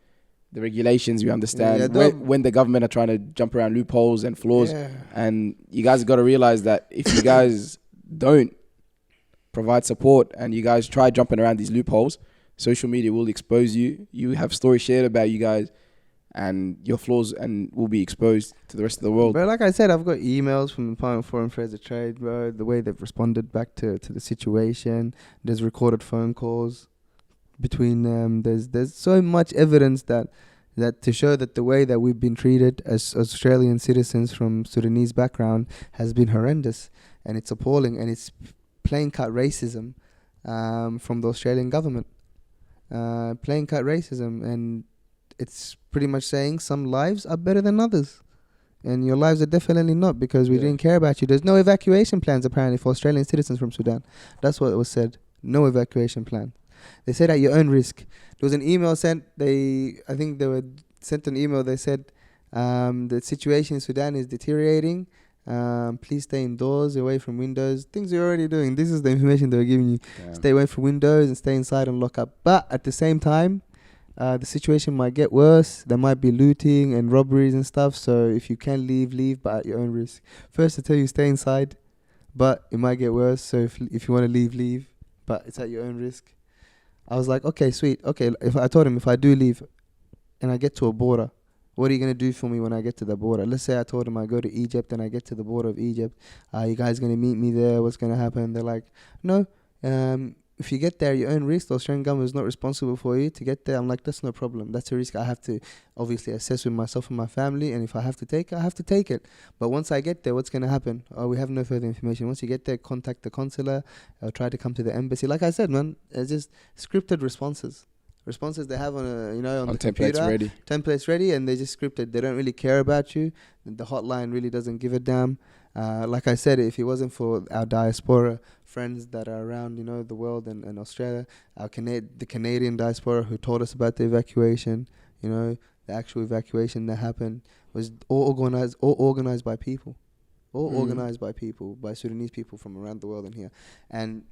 the regulations, we understand when the government are trying to jump around loopholes and flaws. Yeah. And you guys got to realize that if you guys don't provide support and you guys try jumping around these loopholes, social media will expose you. You have stories shared about you guys and your flaws, and will be exposed to the rest of the world. But like I said, I've got emails from the Department of Foreign Affairs of Trade, bro, the way they've responded back to the situation. There's recorded phone calls between them. There's so much evidence that to show that the way that we've been treated as Australian citizens from Sudanese background has been horrendous, and it's appalling, and it's plain cut racism from the Australian government. Plain cut racism, and it's pretty much saying some lives are better than others, and your lives are definitely not, because we didn't care about you. There's no evacuation plans apparently for Australian citizens from Sudan. That's what was said. No evacuation plan. They said at your own risk. There was an email sent. I think they were sent an email. They said the situation in Sudan is deteriorating. Please stay indoors, away from windows. Things you're already doing. This is the information they were giving you. Yeah. Stay away from windows and stay inside and lock up. But at the same time, the situation might get worse. There might be looting and robberies and stuff. So if you can leave, but at your own risk. First, I tell you, stay inside, but it might get worse. So if you want to leave, but it's at your own risk. I was like, okay, sweet. Okay, I told him if I do leave and I get to a border, what are you going to do for me when I get to the border? Let's say I told him I go to Egypt and I get to the border of Egypt. You guys going to meet me there? What's going to happen? They're like, no. If you get there, your own risk. The Australian government is not responsible for you to get there. I'm like, that's no problem. That's a risk I have to obviously assess with myself and my family. And if I have to take it, I have to take it. But once I get there, what's going to happen? We have no further information. Once you get there, contact the consular or try to come to the embassy. Like I said, man, it's just scripted responses. responses they have on a, on the templates computer, ready. templates ready, and they just scripted. They don't really care about you. The hotline really doesn't give a damn. Like I said, if it wasn't for our diaspora friends that are around, the world and Australia, the Canadian diaspora who told us about the evacuation, the actual evacuation that happened was all organized by people, organized by people, by Sudanese people from around the world and here, and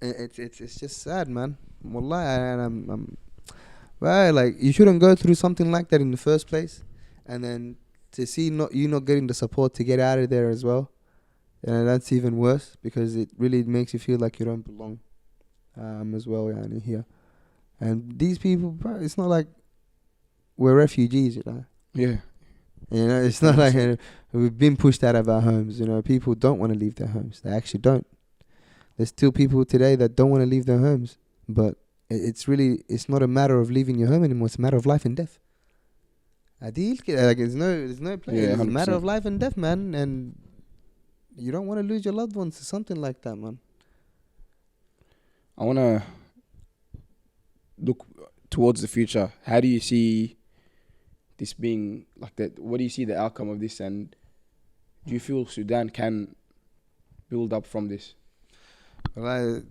it's just sad, man. Wallahi, and I'm well, like, you shouldn't go through something like that in the first place, and then to see not getting the support to get out of there as well, that's even worse, because it really makes you feel like you don't belong, as well, here. And these people, bro, it's not like we're refugees, Yeah. It's not like we've been pushed out of our homes. People don't want to leave their homes. They actually don't. There's still people today that don't want to leave their homes, but it's not a matter of leaving your home anymore. It's a matter of life and death. Like, there's no play. Yeah, It's a matter 100%. of life and death, man. And you don't want to lose your loved ones to something like that, man. I want to look towards the future. How do you see this being like that? What do you see the outcome of this? And do you feel Sudan can build up from this? Well,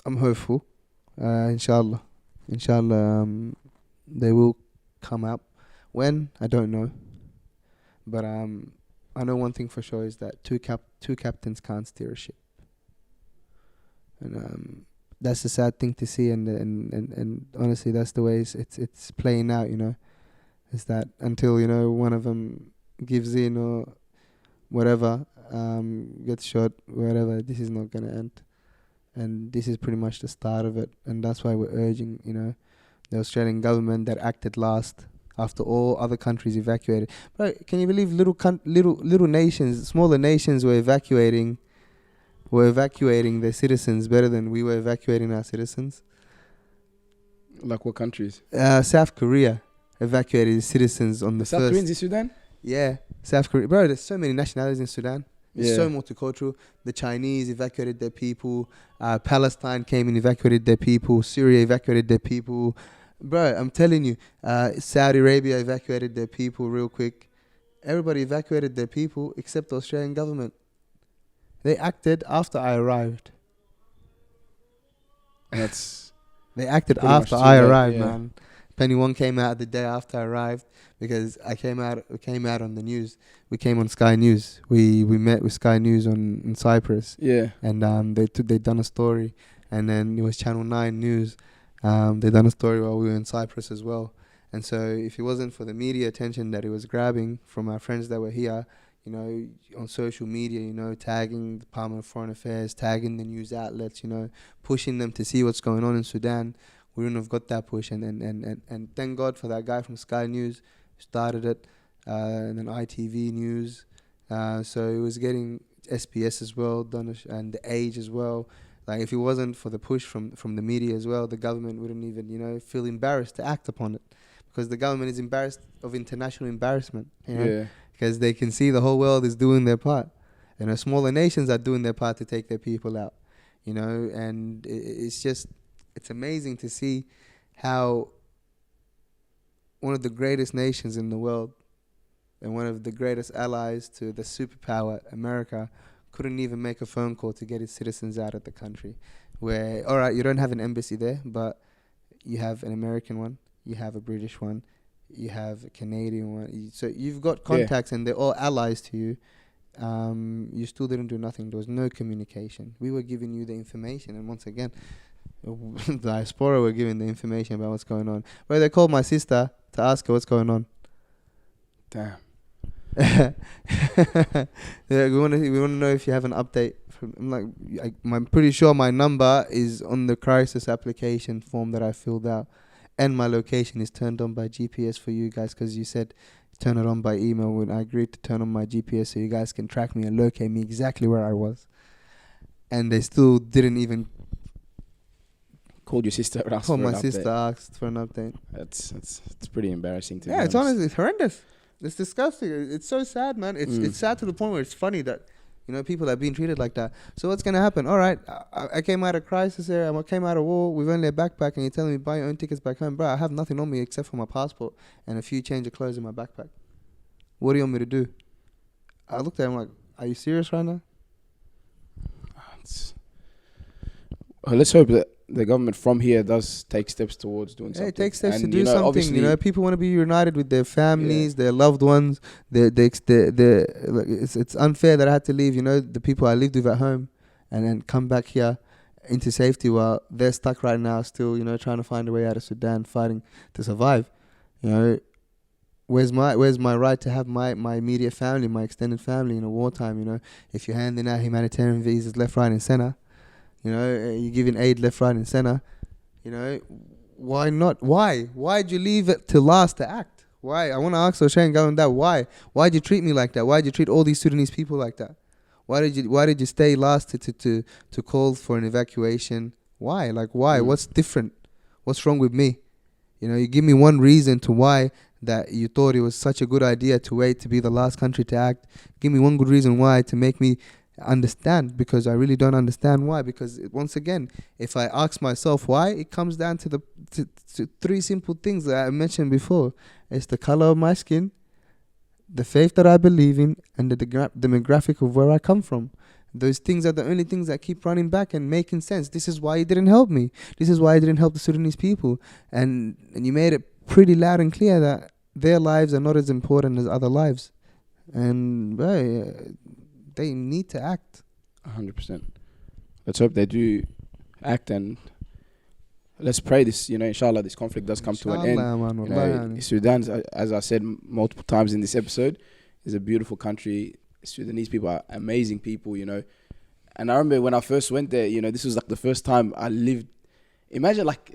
I'm hopeful. Inshallah. They will come up. When? I don't know. But I know one thing for sure is that two captains can't steer a ship. And that's a sad thing to see, and honestly, that's the way it's playing out, is that until, one of them gives in or whatever, gets shot, whatever, this is not going to end. And this is pretty much the start of it. And that's why we're urging, the Australian government that acted last after all other countries evacuated. But can you believe little nations, smaller nations were evacuating their citizens better than we were evacuating our citizens? Like what countries? South Korea evacuated its citizens on the South first. Koreans in Sudan? Yeah, South Korea. Bro, there's so many nationalities in Sudan. It's Yeah. so multicultural. The Chinese evacuated their people. Palestine came and evacuated their people. Syria evacuated their people. Bro, I'm telling you, Saudi Arabia evacuated their people real quick. Everybody evacuated their people except the Australian government. They acted after I arrived. They acted pretty much after too I late, arrived, yeah. man. Penny One came out the day after I arrived, because we came out on the news. We came on Sky News. We met with Sky News in Cyprus. Yeah. And they done a story, and then it was Channel 9 News. They done a story while we were in Cyprus as well. And so if it wasn't for the media attention that it was grabbing from our friends that were here, on social media, tagging the Department of Foreign Affairs, tagging the news outlets, pushing them to see what's going on in Sudan, we wouldn't have got that push. And thank God for that guy from Sky News who started it, and then ITV News. So it was getting SBS as well, and The Age as well. Like, if it wasn't for the push from the media as well, the government wouldn't even, feel embarrassed to act upon it, because the government is embarrassed of international embarrassment. Yeah. Because they can see the whole world is doing their part. Smaller nations are doing their part to take their people out. And it's amazing to see how one of the greatest nations in the world and one of the greatest allies to the superpower, America, couldn't even make a phone call to get its citizens out of the country. Where, all right, you don't have an embassy there, but you have an American one, you have a British one, you have a Canadian one. So you've got contacts, and they're all allies to you. You still didn't do nothing. There was no communication. We were giving you the information, and once again, the diaspora were giving the information about what's going on. Well, they called my sister to ask her what's going on. Damn. Yeah, we want to know if you have an update. I'm pretty sure my number is on the crisis application form that I filled out, and my location is turned on by GPS for you guys, because you said turn it on by email. When I agreed to turn on my GPS so you guys can track me and locate me exactly where I was, and they still didn't even Called your sister and asked call. for My an sister update. asked for an update. It's pretty embarrassing to be Yeah, it's honest. honestly, it's horrendous. It's disgusting. It's so sad, man. It's sad to the point where it's funny that, You know, people are being treated like that. So what's gonna happen? All right, I came out of crisis area. I came out of war with only a backpack, and you're telling me buy your own tickets back home, bro. I have nothing on me except for my passport and a few change of clothes in my backpack. What do you want me to do? I looked at him like, are you serious right now? Let's hope that the government from here does take steps towards doing something. It takes steps and, to do something. You know, people want to be united with their families, their loved ones. It's unfair that I had to leave, you know, the people I lived with at home and then come back here into safety while they're stuck right now still, you know, trying to find a way out of Sudan, fighting to survive. You know, where's my right to have my immediate family, my extended family in a wartime, you know? If you're handing out humanitarian visas left, right and center, you know, you're giving aid left, right and center, you know, why not? Why'd you leave it till last to act? Why? I want to ask the Australian government that. Why'd you treat me like that? Why'd you treat all these Sudanese people like that? Why did you stay last to call for an evacuation? Why? Like, why? What's different? What's wrong with me? You know, you give me one reason to why that you thought it was such a good idea to wait to be the last country to act. Give me one good reason why to make me understand, because I really don't understand why. Because once again, if I ask myself why, it comes down to to three simple things that I mentioned before. It's the color of my skin, the faith that I believe in, and the demographic of where I come from. Those things are the only things that keep running back and making sense. This is why you didn't help me. This is why you didn't help the Sudanese people. And you made it pretty loud and clear that their lives are not as important as other lives. And they need to act. 100%. Let's hope they do act, and let's pray this, you know, inshallah, this conflict does come to an end. You know, Sudan, as I said multiple times in this episode, is a beautiful country. Sudanese people are amazing people, you know. And I remember when I first went there, you know, this was like the first time I lived. Imagine like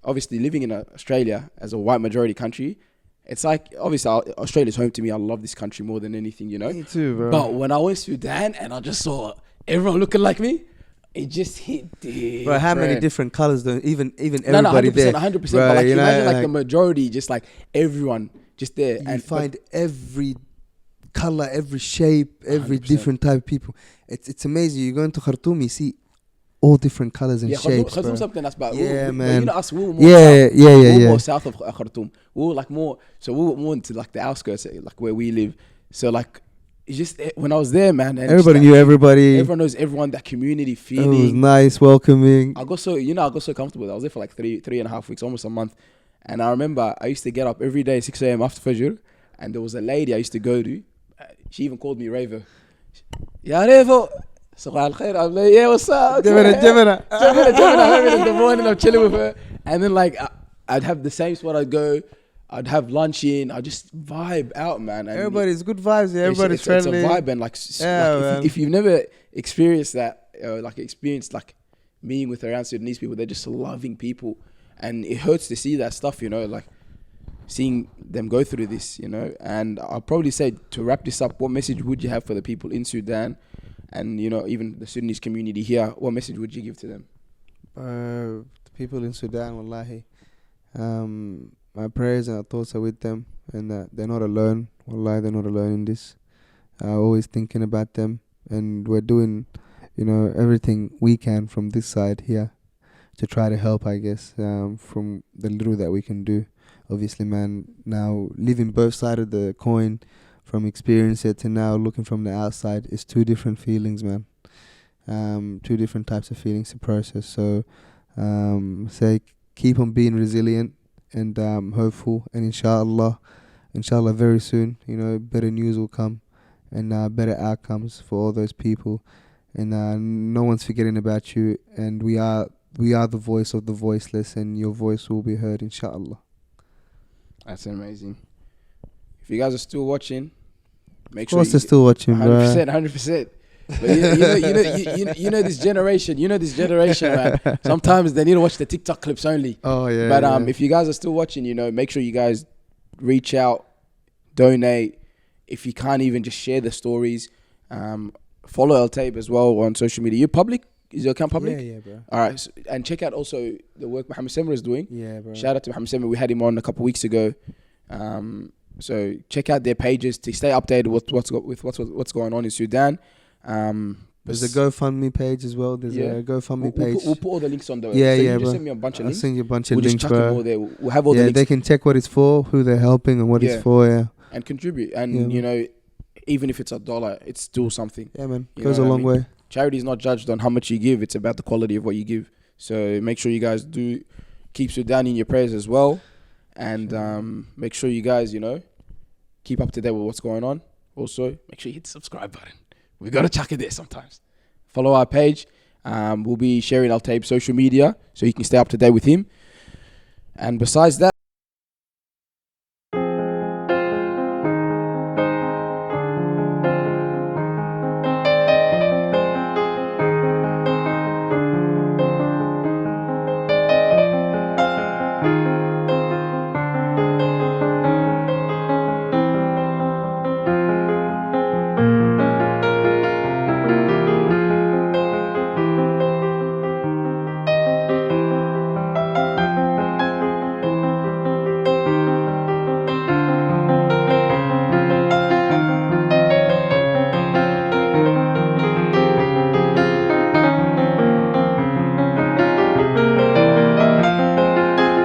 obviously living in Australia as a white majority country. It's like, obviously, Australia's home to me. I love this country more than anything, you know. Me too, bro. But when I went to Sudan and I just saw everyone looking like me, it just hit different. Bro, how many different colors though? Even everybody no, 100%, there. 100%. Bro, but like, you know, imagine like the majority, just like everyone just there. You find every color, every shape, every 100%. different type of people. It's amazing. You go into Khartoum, you see all different colors and shapes. Khartoum something that's about. Yeah, we, man. You know us, we were more yeah, more south of Khartoum. We were like more, so we were more into like the outskirts, like where we live. So like, it's just when I was there, man. And everybody like, knew everybody. Everyone knows everyone. That community feeling. It was nice, welcoming. I got so comfortable. I was there for like 3.5 weeks, almost a month. And I remember I used to get up every day 6 a.m. after Fajr, and there was a lady I used to go to. She even called me Rayvo. Ya Rayvo. Sabah al khair. I'm like, yeah, what's up? Jabana. I'm in the morning, I'm chilling with her. And then like, I'd have the same spot I'd go. I'd have lunch in. I'd just vibe out, man. And everybody's good vibes. Yeah, everybody's friendly. It's a vibe, and like, if you've never experienced that, like being with around Sudanese people, they're just loving people. And it hurts to see that stuff, you know, like seeing them go through this, you know. And I'll probably say, to wrap this up, what message would you have for the people in Sudan and, you know, even the Sudanese community here? What message would you give to them? The people in Sudan, wallahi, my prayers and our thoughts are with them, and they're not alone. Wallahi, they're not alone in this. Always thinking about them, and we're doing, you know, everything we can from this side here to try to help, I guess, from the little that we can do. Obviously, man, now living both sides of the coin, from experience it to now looking from the outside, is two different feelings, man. Two different types of feelings to process. So, say, keep on being resilient and hopeful, and inshallah very soon, you know, better news will come, and better outcomes for all those people, and no one's forgetting about you, and we are the voice of the voiceless, and your voice will be heard, inshallah. That's amazing. If you guys are still watching, make sure they're still watching, 100%. But you know this generation, man. Sometimes they need to watch the TikTok clips only. Oh yeah. But if you guys are still watching, you know, make sure you guys reach out, donate. If you can't, even just share the stories. Follow Eltayeb as well on social media. You public? Is your account public? Yeah, bro. All right, so, and check out also the work Mohammed Semra is doing. Yeah, bro. Shout out to Mohammed Semra. We had him on a couple of weeks ago. So check out their pages to stay updated with what's going on in Sudan. There's a GoFundMe page as well. There's a GoFundMe page. We'll put all the links on the Yeah, so yeah, you bro. just send me a bunch of I'll links. send you a bunch of We'll links, just chuck them all bro. there. We'll have all the Yeah, links they can check what it's for, who they're helping, and what it's for. Yeah, and contribute. And Yeah, you know, even if it's $1, it's still something. yeah, man. You Goes know a what I long mean? way. Charity is not judged on how much you give. It's about the quality of what you give. So make sure you guys do keep Sudan in your prayers as well. And make sure you guys, you know, keep up to date with what's going on. Also, make sure you hit the subscribe button. We got to chuck it there sometimes. Follow our page. We'll be sharing Eltayeb's social media so you can stay up to date with him. And besides that,